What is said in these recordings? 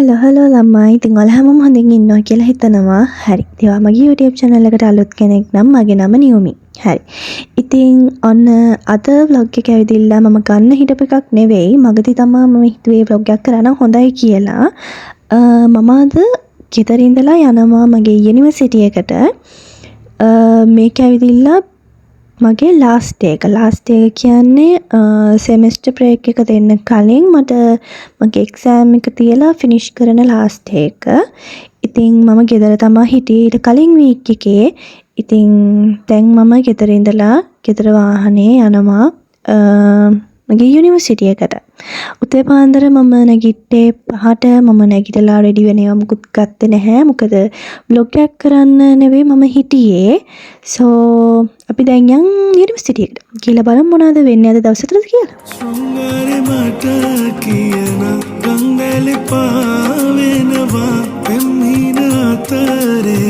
Hello ළමයි ඉතින් ඔයාලා හැමෝම හොඳින් ඉන්නවා කියලා හිතනවා. හරි. ඒවා මගේ YouTube channel එකට අලුත් කෙනෙක් නම් මගේ නම නියුමි. හරි. ඉතින් ඔන්න අද vlog එක ඇවිදilla මම ගන්න හිටපු එකක් නෙවෙයි. මගදී තමයි මම හිතුවේ vlog එකක් කරා නම් හොඳයි කියලා. මම අද ගෙදර ඉඳලා යනවා මගේ යුනිවර්සිටි එකට. මේක ඇවිදilla මගේ ලාස්ට් day එක. ලාස්ට් day එක කියන්නේ semester break එක දෙන්න කලින් මට මගේ exam එක තියලා finish කරන last day එක. ඉතින් මම ගෙදර තමයි හිටියේ ඊට කලින් week එකේ. ඉතින් දැන් මම ගෙදර ඉඳලා ගෙදර වාහනේ යනවා මගේ යුනිවර්සිටි එකට. උදේ පාන්දර මම නැගිට්ටේ 5ට. මම නැගිටලා රෙඩි වෙනවා මුකුත් ගත්තේ නැහැ. මොකද vlog එකක් කරන්න නෙවෙයි මම හිටියේ. So අපි දැන් යන් යුනිවර්සිටි එකට. කියලා බලමු මොනවද වෙන්නේ අද දවස් හතරද කියලා. शृंगारे मट कियना गंगल पावेनवा पेम्हीन अतरे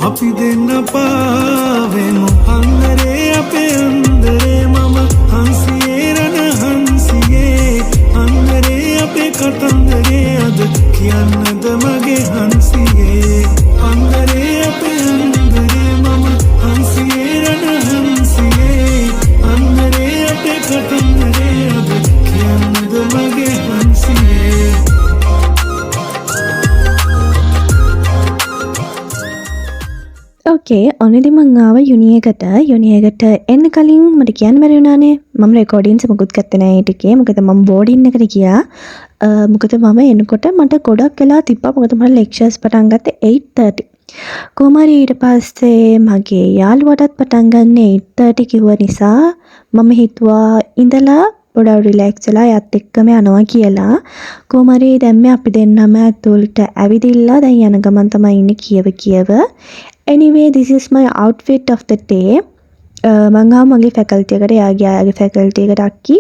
අපි දෙන්න පාවෙමු අන්නරේ අපේ අන්දරේ මම හංසියේ රණ හංසියේ අන්නරේ අපේ කතන්දරේ අද කියන්නද මගේ හංසියේ අන්නරේ අපේ අන්දරේ මම හංසියේ රණ හංසියේ අන්නරේ අපේ කතන්දරේ අද කියන්නද මගේ හංසියේ ඕකේ ඔන්නදී මං ආව යුනි එකට. යුනි එකට එන්න කලින් මට කියන්න බැරි වුණානේ. මම රෙකෝඩින්ග්ස් මොකුත් ගත්තේ නැහැ ඒ ටිකේ. මොකද මම බෝඩින් එකට ගියා. මොකද මම එනකොට මට ගොඩක් වෙලා තිබ්බා. මොකද මම ලෙක්චර්ස් පටන් ගත්තේ 8:30. කොහොම හරි ඊට පස්සේ මගේ යාළුවටත් පටන් ගන්න 8:30 කිව්ව නිසා මම හිතුවා ඉඳලා පොඩක් රිලැක්ස් වෙලා යත් එක්කම යනවා කියලා. කොහොම හරි දැන් මේ අපි දෙන්නම ඇතුළට ඇවිදිලා දැන් යන ගමන් තමයි ඉන්නේ කියව. Anyway, this is my outfit of the day. මං ආව මගේ ෆැකල්ටි එකට යාගේ ෆැකල්ටි එකට අක්කි.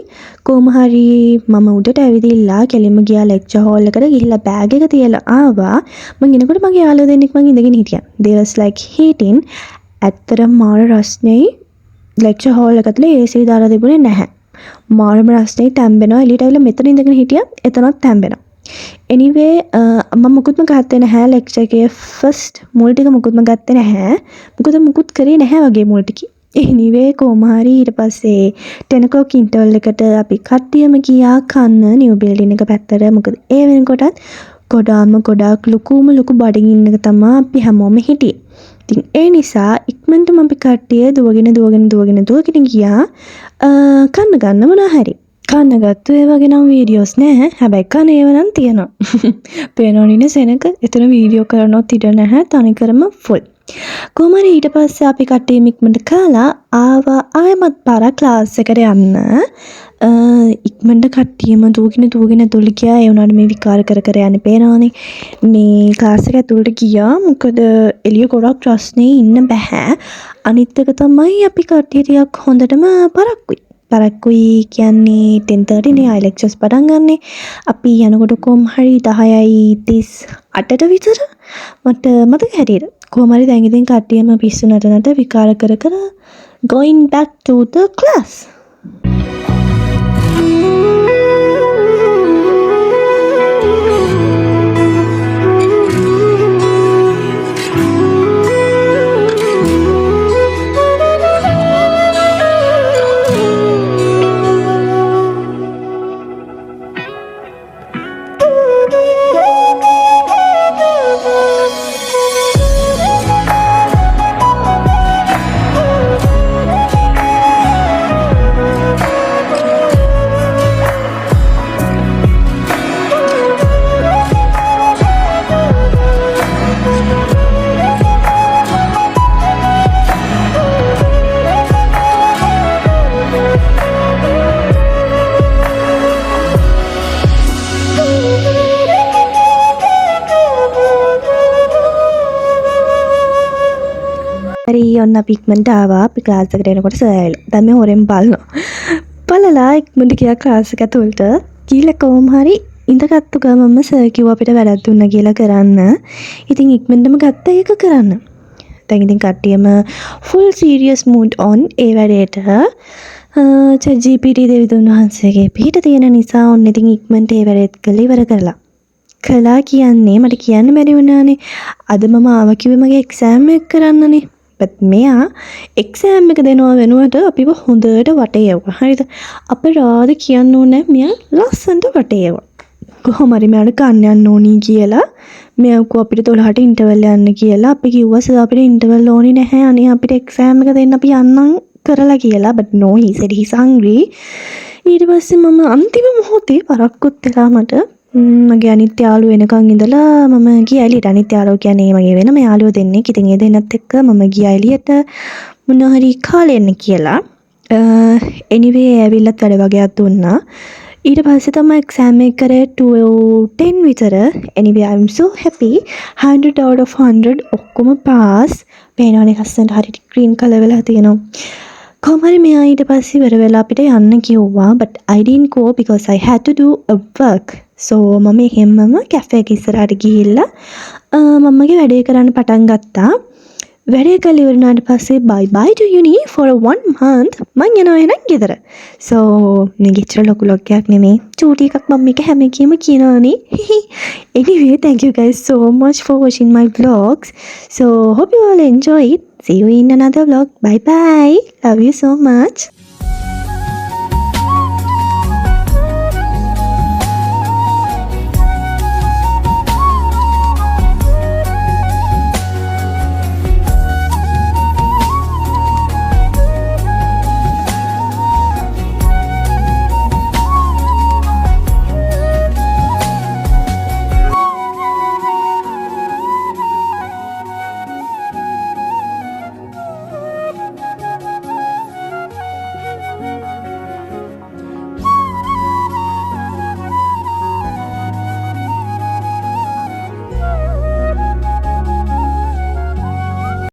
කොහොම හරි මම උඩට ඇවිදිලා කෙලින්ම ගියා ලෙක්චර් හෝල් එකට ගිහිල්ලා බෑග් එක තියලා ආවා. මං එනකොට මගේ යාළුවෝ දෙන්නෙක් මං ඉඳගෙන හිටියා. They was like hating. ඇත්තටම මාර රස්නේ ලෙක්චර් හෝල් එක ඇතුලේ AC දාලා තිබුණේ නැහැ. මාරම රස්නේ තැම්බෙනවා. එළියට ඇවිල්ලා මෙතන ඉඳගෙන හිටියා. එතනත් තැම්බෙනවා. Anyway, මම මුකුත්ම ගත්තේ නැහැ ලෙක්චර් එකේ ෆස්ට් මුල් ටික මුකුත්ම ගත්තේ නැහැ. මොකද මුකුත් කරේ නැහැ වගේ මුල් ටික. Anyway, කොහොම හරි ඊට පස්සේ 10 o'clock interval එකට අපි කට්ටියම ගියා කන්න නිව් බිල්ඩින් එක පැත්තට. මොකද ඒ වෙනකොටත් ගොඩක් ලොකු බඩගින්න එක තමයි අපි හැමෝම හිටියේ. ඉතින් ඒ නිසා ඉක්මනටම අපි කට්ටිය දුවගෙන ගියා කන්න ගන්න මොනවා හරි. කන්න ගත්තු ඒ වගේ නම් වීඩියෝස් නෑ. හැබැයි කන ඒව නම් තියෙනවා. පේනෝනිනේ සෙනක එතන වීඩියෝ කරනොත් ඉඩ නැහැ. තනිකරම ෆුල්. කොහොම හරි ඊට පස්සේ අපි කට්ටියම ඉක්මනට කාලා ආවා ආයෙමත් පාරක් ක්ලාස් එකට යන්න. ඉක්මනට කට්ටියම දුවගෙන ගියා. ඒ වුණාට මේ විකාර කර යන්නේ පේනවනේ. මේ ක්ලාස් එක ඇතුළට ගියා. මොකද එළිය ගොඩක් රස්නේ ඉන්න බෑ. අනිත් එක තමයි අපි කට්ටිය ටිකක් හොඳටම පරක්කුයි කියන්නේ 10:30 නේ ආයි ලෙක්චර්ස් පටන් ගන්නෙ. අපි යනකොට කොහොම හරි 10:38ට විතර මට මතක හැටියට. කොහොම හරි දැන් ඉතින් කට්ටියම පිස්සු නටනට විකාර කර going back to the class. හරි ඔන්න අපි ඉක්මනට ආවා. අපි ක්ලාස් එකට එනකොට සර් ඇවිල්ලා. දැන් මේ හොරෙන් බලලා ඉක්මනට ගියා ක්ලාස් එක ඇතුළට. කීලා කොහොම හරි ඉඳගත්තු ගමන්ම සර් කිව්වා අපිට වැඩක් දුන්නා කියලා කරන්න. ඉතින් ඉක්මනටම ගත්තා ඒක කරන්න. දැන් ඉතින් කට්ටියම full serious mood on ඒ වැඩේට. ChatGPT දෙවිතුන් වහන්සේගේ පිට තියෙන නිසා ඔන්න ඉතින් ඉක්මනට ඒ වැඩේත් කළා ඉවර කරලා. කලා කියන්නේ මට කියන්න බැරි වුණානේ. අද මම ආවා කිව්වේ මගේ එක්සෑම් එක කරන්නනේ. but මෙයා එක්සෑම් එක දෙනවා වෙනුවට අපිව හොඳට වටේ යවුවා. හරිද? අපරාධ කියන්න ඕනේ මෙයා ලස්සනට වටේ යවුවා. කොහොම හරි මෙයාට ගන්න යන්න ඕනි කියලා මෙයා කෝ අපිට 12ට ඉන්ටර්වල් යන්න කියලා. අපි කිව්වා සර් අපිට ඉන්ටර්වල් ඕනේ නැහැ. අනේ අපිට එක්සෑම් එක දෙන්න අපි යන්නම් කරලා කියලා. but no he said he's hungry. ඊට පස්සේ මම අන්තිම මොහොතේ පරක්කුත් වෙලා මට මගේ අනිත් යාළුව එනකන් ඉඳලා මම ගියා එළියට. අනිත් යාළුව කියන්නේ මගේ වෙනම යාළුව දෙන්නෙක්. ඉතින් ඒ දෙන්නත් එක්ක මම ගියා එළියට මොනවා හරි කාලා එන්න කියලා. anyway ඇවිල්ලත් වැඩ වගේක් දුන්නා. ඊට පස්සේ තමයි එක්සෑම් එක කරේ 2:10 විතර. anyway I'm so happy 100 out of 100 ඔක්කොම පාස්. පේනවනේ ලස්සනට හරියට green color වෙලා තියෙනවා. කොහමරි මෙයා ඊට පස්සේ ඉවර වෙලා අපිට යන්න කිව්වා but I didn't go because I had to do a work. so මම එහෙම්මම කැෆේ එක ඉස්සරහට ගිහිල්ලා මම්මගේ වැඩේ කරන්න පටන් ගත්තා. වැඩේ කරලා ඉවර වුණාට පස්සේ bye bye to uni for 1 month මං යනවා එහෙනම් ගෙදර. so මේක ඉච්චර ලොකු ලොක්කයක් නෙමෙයි. චූටි එකක් මම මේක හැම එකෙම කියනවානේ. anyway thank you guys so much for watching my vlogs. so hope you all enjoy it. See you in another vlog. Bye bye. Love you so much.